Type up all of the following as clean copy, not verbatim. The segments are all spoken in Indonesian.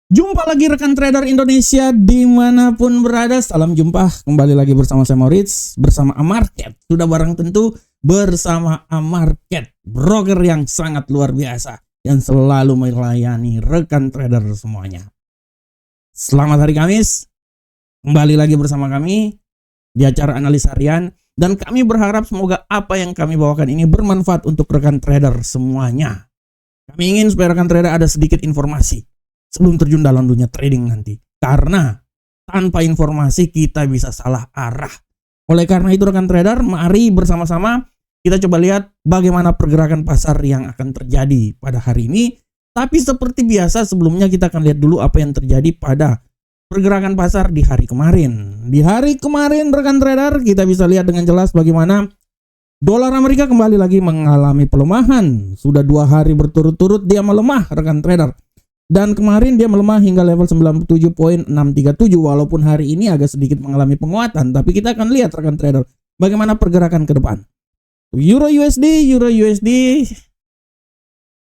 Jumpa lagi rekan trader Indonesia dimanapun berada. Salam jumpa kembali lagi bersama saya Maurits, bersama Amarket. Sudah barang tentu bersama Amarket, broker yang sangat luar biasa yang selalu melayani rekan trader semuanya. Selamat hari Kamis, kembali lagi bersama kami di acara analis harian. Dan kami berharap semoga apa yang kami bawakan ini bermanfaat untuk rekan trader semuanya. Kami ingin supaya rekan trader ada sedikit informasi sebelum terjun dalam dunia trading nanti. Karena tanpa informasi kita bisa salah arah. Oleh karena itu rekan trader, mari bersama-sama kita coba lihat bagaimana pergerakan pasar yang akan terjadi pada hari ini. Tapi seperti biasa sebelumnya kita akan lihat dulu apa yang terjadi pada pergerakan pasar di hari kemarin. Di hari kemarin rekan trader kita bisa lihat dengan jelas bagaimana dolar Amerika kembali lagi mengalami pelemahan. Sudah 2 hari berturut-turut dia melemah rekan trader. Dan kemarin dia melemah hingga level 97.637 walaupun hari ini agak sedikit mengalami penguatan. Tapi kita akan lihat rekan trader bagaimana pergerakan ke depan. Euro USD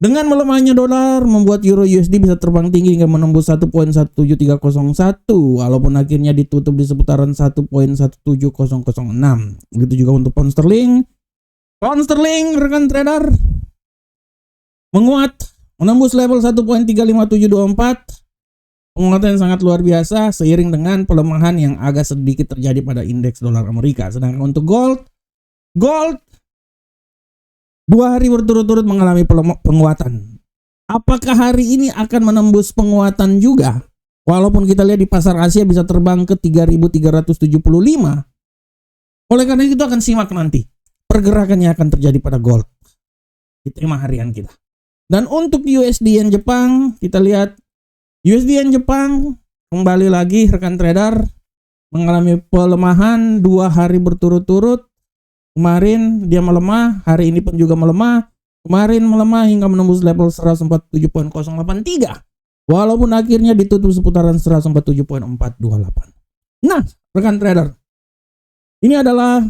dengan melemahnya dolar membuat Euro USD bisa terbang tinggi hingga menembus 1.17301 walaupun akhirnya ditutup di seputaran 1.17006. Begitu juga untuk pound sterling. Pound sterling rekan trader menguat menembus level 1.35724. Penguatan yang sangat luar biasa seiring dengan pelemahan yang agak sedikit terjadi pada indeks dolar Amerika. Sedangkan untuk gold 2 hari berturut-turut mengalami penguatan. Apakah hari ini akan menembus penguatan juga? Walaupun kita lihat di pasar Asia bisa terbang ke 3.375. Oleh karena itu akan simak nanti pergerakannya akan terjadi pada gold di tema harian kita. Dan untuk USD Yen Jepang, kita lihat USD Yen Jepang kembali lagi rekan trader mengalami pelemahan 2 hari berturut-turut. Kemarin dia melemah, hari ini pun juga melemah. Kemarin melemah hingga menembus level 147.083. Walaupun akhirnya ditutup seputaran 147.428. Nah, rekan trader, ini adalah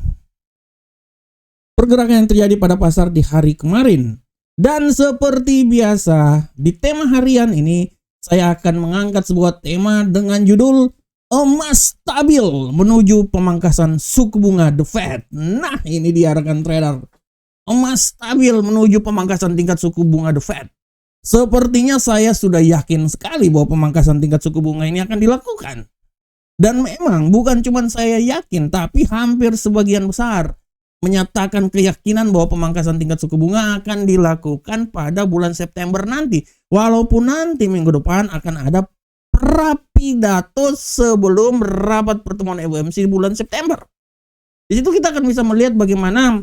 pergerakan yang terjadi pada pasar di hari kemarin. Dan seperti biasa, di tema harian ini saya akan mengangkat sebuah tema dengan judul emas stabil menuju pemangkasan suku bunga The Fed. Nah, ini dia rekan trader. Emas stabil menuju pemangkasan tingkat suku bunga The Fed. Sepertinya saya sudah yakin sekali bahwa pemangkasan tingkat suku bunga ini akan dilakukan. Dan memang bukan cuma saya yakin, tapi hampir sebagian besar menyatakan keyakinan bahwa pemangkasan tingkat suku bunga akan dilakukan pada bulan September nanti. Walaupun nanti minggu depan akan ada pidato sebelum rapat pertemuan FOMC di bulan September. Di situ kita akan bisa melihat bagaimana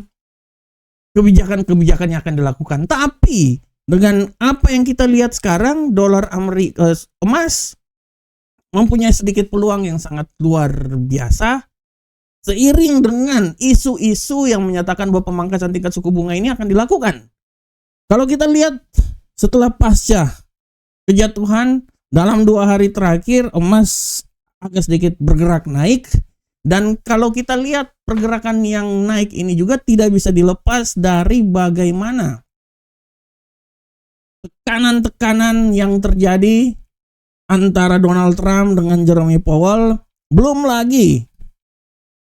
kebijakan-kebijakan yang akan dilakukan. Tapi dengan apa yang kita lihat sekarang, dolar Amerika emas mempunyai sedikit peluang yang sangat luar biasa. Seiring dengan isu-isu yang menyatakan bahwa pemangkasan tingkat suku bunga ini akan dilakukan. Kalau kita lihat setelah pasca kejatuhan dalam 2 hari terakhir, emas agak sedikit bergerak naik. Dan kalau kita lihat pergerakan yang naik ini juga tidak bisa dilepas dari bagaimana tekanan-tekanan yang terjadi antara Donald Trump dengan Jerome Powell. Belum lagi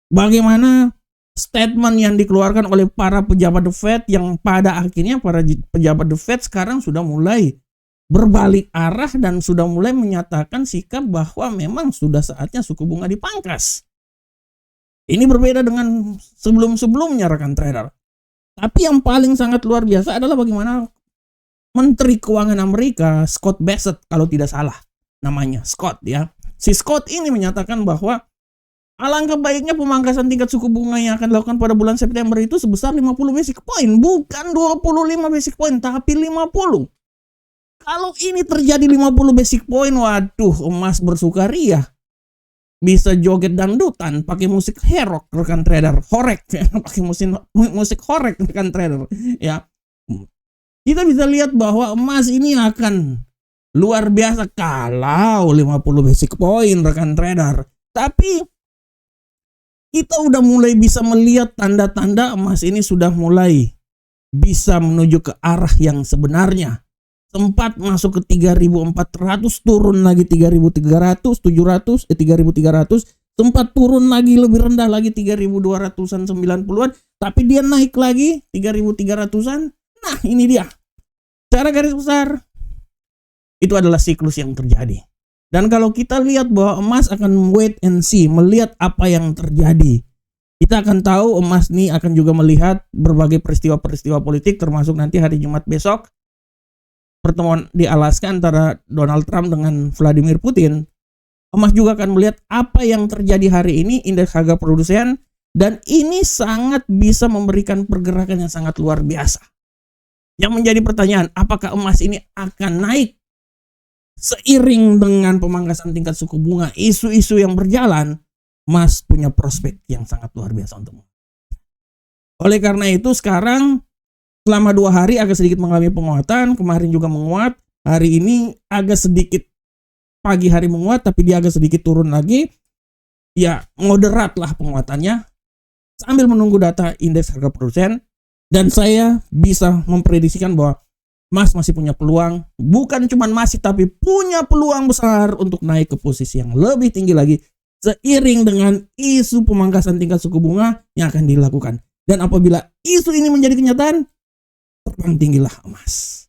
bagaimana statement yang dikeluarkan oleh para pejabat The Fed yang pada akhirnya para pejabat The Fed sekarang sudah mulai berbalik arah dan sudah mulai menyatakan sikap bahwa memang sudah saatnya suku bunga dipangkas. Ini berbeda dengan sebelum-sebelumnya rekan trader. Tapi yang paling sangat luar biasa adalah bagaimana Menteri Keuangan Amerika, Scott Bessent kalau tidak salah namanya, Scott ya. Si Scott ini menyatakan bahwa alangkah baiknya pemangkasan tingkat suku bunga yang akan dilakukan pada bulan September itu sebesar 50 basic point. Bukan 25 basic point, tapi 50. Kalau ini terjadi 50 basic point, waduh, emas bersukaria. Bisa joget dangdutan pakai musik herok rekan trader, horek ya, pakai musik horek rekan trader ya. Kita bisa lihat bahwa emas ini akan luar biasa kalau 50 basic point rekan trader. Tapi kita udah mulai bisa melihat tanda-tanda emas ini sudah mulai bisa menuju ke arah yang sebenarnya. sempat masuk ke 3.400, turun lagi 3.300, 700, 3.300, sempat turun lagi lebih rendah lagi 3.200-an 90-an, tapi dia naik lagi 3.300-an. Nah, ini dia. Secara garis besar itu adalah siklus yang terjadi. Dan kalau kita lihat bahwa emas akan wait and see, melihat apa yang terjadi. Kita akan tahu emas nih akan juga melihat berbagai peristiwa-peristiwa politik, termasuk nanti hari Jumat besok pertemuan di Alaska antara Donald Trump dengan Vladimir Putin. Emas juga akan melihat apa yang terjadi hari ini, indeks harga produsen, dan ini sangat bisa memberikan pergerakan yang sangat luar biasa. Yang menjadi pertanyaan, apakah emas ini akan naik seiring dengan pemangkasan tingkat suku bunga, isu-isu yang berjalan? Emas punya prospek yang sangat luar biasa untuk. Oleh karena itu sekarang selama 2 hari agak sedikit mengalami penguatan, kemarin juga menguat, hari ini agak sedikit pagi hari menguat, tapi dia agak sedikit turun lagi. Ya moderat lah penguatannya sambil menunggu data indeks harga produsen. Dan saya bisa memprediksikan bahwa emas masih punya peluang, bukan cuma masih tapi punya peluang besar untuk naik ke posisi yang lebih tinggi lagi seiring dengan isu pemangkasan tingkat suku bunga yang akan dilakukan. Dan apabila isu ini menjadi kenyataan, terbang tinggilah emas.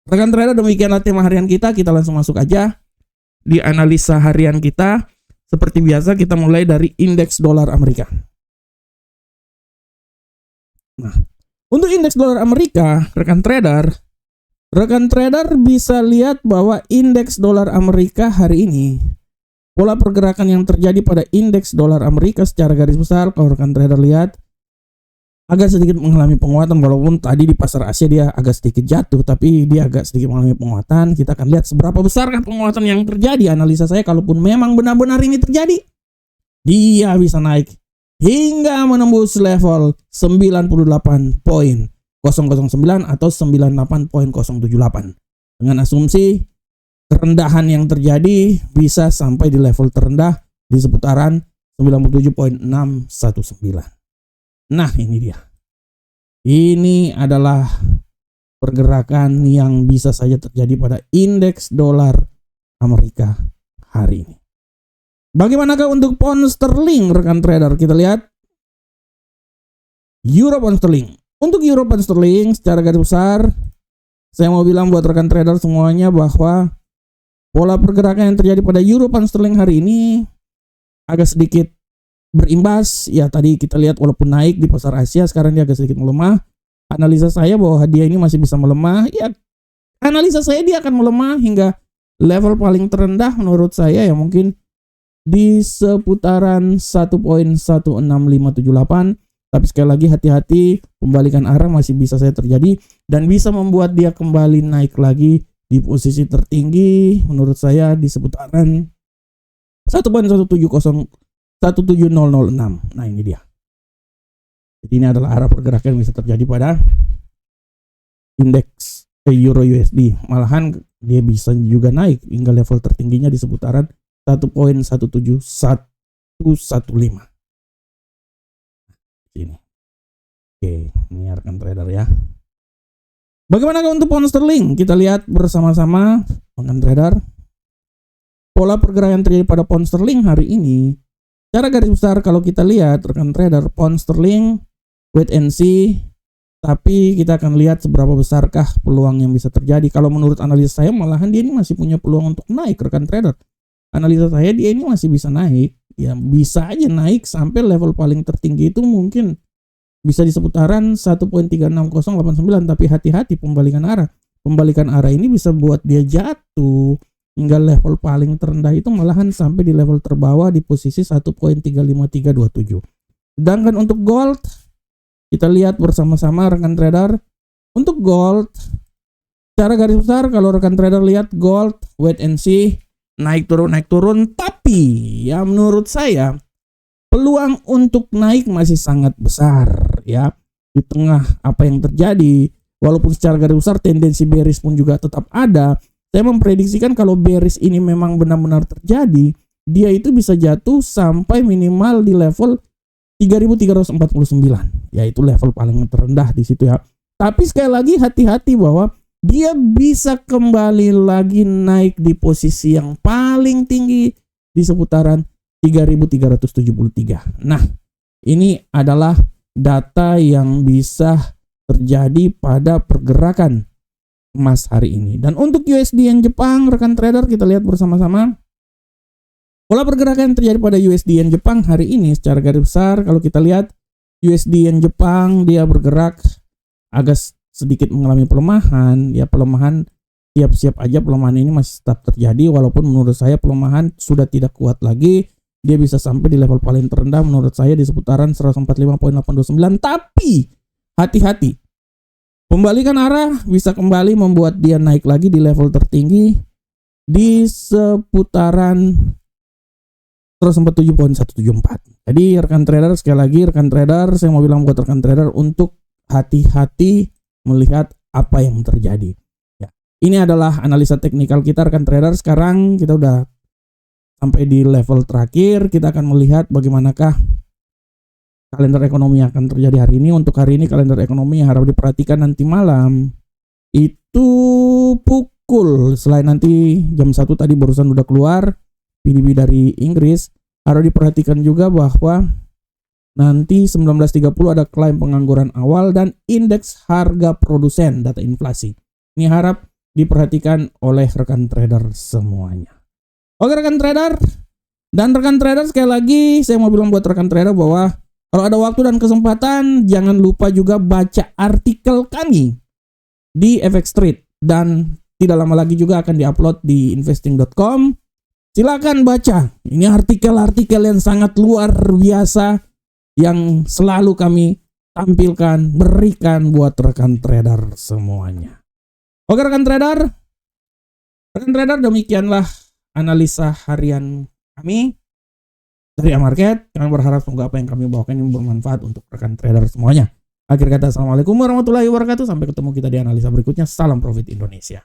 Rekan trader, demikianlah tema harian kita. Kita langsung masuk aja di analisa harian kita. Seperti biasa kita mulai dari indeks dolar Amerika. Nah, untuk indeks dolar Amerika, rekan trader bisa lihat bahwa indeks dolar Amerika hari ini, pola pergerakan yang terjadi pada indeks dolar Amerika secara garis besar, kalau rekan trader lihat, agak sedikit mengalami penguatan. Walaupun tadi di pasar Asia dia agak sedikit jatuh, tapi dia agak sedikit mengalami penguatan. Kita akan lihat seberapa besarkah penguatan yang terjadi. Analisa saya, kalaupun memang benar-benar ini terjadi, dia bisa naik hingga menembus level 98.009 atau 98.078 dengan asumsi kerendahan yang terjadi bisa sampai di level terendah di seputaran 97.619. Nah, ini dia. Ini adalah pergerakan yang bisa saja terjadi pada indeks dolar Amerika hari ini. Bagaimanakah untuk pound sterling, rekan trader? Kita lihat euro pound sterling. Untuk euro pound sterling secara garis besar, saya mau bilang buat rekan trader semuanya bahwa pola pergerakan yang terjadi pada euro pound sterling hari ini agak sedikit berimbas. Ya, tadi kita lihat walaupun naik di pasar Asia, sekarang dia agak sedikit melemah. Analisa saya bahwa dia ini masih bisa melemah. Ya, analisa saya dia akan melemah hingga level paling terendah menurut saya ya mungkin di seputaran 1.16578. Tapi sekali lagi hati-hati, pembalikan arah masih bisa saja terjadi dan bisa membuat dia kembali naik lagi di posisi tertinggi menurut saya di seputaran 1.17006. Nah, ini dia. Jadi ini adalah arah pergerakan yang bisa terjadi pada indeks Euro USD. Malahan dia bisa juga naik hingga level tertingginya di seputaran 1.17115. Ini. Oke, ini rekan trader ya. Bagaimana untuk pound sterling? Kita lihat bersama-sama rekan trader. Pola pergerakan terjadi pada pound sterling hari ini. Secara garis besar kalau kita lihat rekan trader, pound sterling wait and see. Tapi kita akan lihat seberapa besarkah peluang yang bisa terjadi. Kalau menurut analisa saya malahan dia ini masih punya peluang untuk naik rekan trader. Analisa saya dia ini masih bisa naik. Ya bisa aja naik sampai level paling tertinggi itu mungkin bisa di seputaran 1.36089, tapi hati-hati pembalikan arah. Pembalikan arah ini bisa buat dia jatuh hingga level paling terendah itu malahan sampai di level terbawah di posisi 1.35327. Sedangkan untuk gold kita lihat bersama-sama rekan trader. Untuk gold secara garis besar kalau rekan trader lihat gold wait and see, naik turun, tapi ya menurut saya peluang untuk naik masih sangat besar ya. Di tengah apa yang terjadi, walaupun secara garis besar tendensi bearish pun juga tetap ada, saya memprediksikan kalau bearish ini memang benar-benar terjadi, dia itu bisa jatuh sampai minimal di level 3.349, yaitu level paling terendah di situ ya. Tapi sekali lagi hati-hati bahwa dia bisa kembali lagi naik di posisi yang paling tinggi di seputaran 3.373. Nah, ini adalah data yang bisa terjadi pada pergerakan emas hari ini. Dan untuk USD Yen Jepang, rekan trader, kita lihat bersama-sama. Pola pergerakan yang terjadi pada USD Yen Jepang hari ini secara garis besar, kalau kita lihat USD Yen Jepang dia bergerak agak sedikit mengalami pelemahan. Ya, pelemahan siap-siap aja, pelemahan ini masih tetap terjadi walaupun menurut saya pelemahan sudah tidak kuat lagi. Dia bisa sampai di level paling terendah menurut saya di seputaran 145.829. Tapi hati-hati. Pembalikan arah bisa kembali membuat dia naik lagi di level tertinggi di seputaran 147.174. Jadi rekan trader, sekali lagi rekan trader, saya mau bilang buat rekan trader untuk hati-hati melihat apa yang terjadi. Ya, ini adalah analisa teknikal kita rekan trader. Sekarang kita udah sampai di level terakhir, kita akan melihat bagaimanakah kalender ekonomi yang akan terjadi hari ini. Untuk hari ini kalender ekonomi yang harus diperhatikan nanti malam itu pukul, selain nanti jam 1 tadi barusan udah keluar PDB dari Inggris, harus diperhatikan juga bahwa nanti 19.30 ada klaim pengangguran awal dan indeks harga produsen data inflasi. Ini harap diperhatikan oleh rekan trader semuanya. Oke rekan trader, dan rekan trader sekali lagi saya mau bilang buat rekan trader bahwa kalau ada waktu dan kesempatan jangan lupa juga baca artikel kami di FX Street dan tidak lama lagi juga akan diupload di investing.com. Silakan baca. Ini artikel-artikel yang sangat luar biasa yang selalu kami tampilkan, berikan buat rekan trader semuanya. Oke rekan trader, demikianlah analisa harian kami dari Amarket. Kami berharap semoga apa yang kami bawakan ini bermanfaat untuk rekan trader semuanya. Akhir kata, assalamualaikum warahmatullahi wabarakatuh. Sampai ketemu kita di analisa berikutnya. Salam profit Indonesia.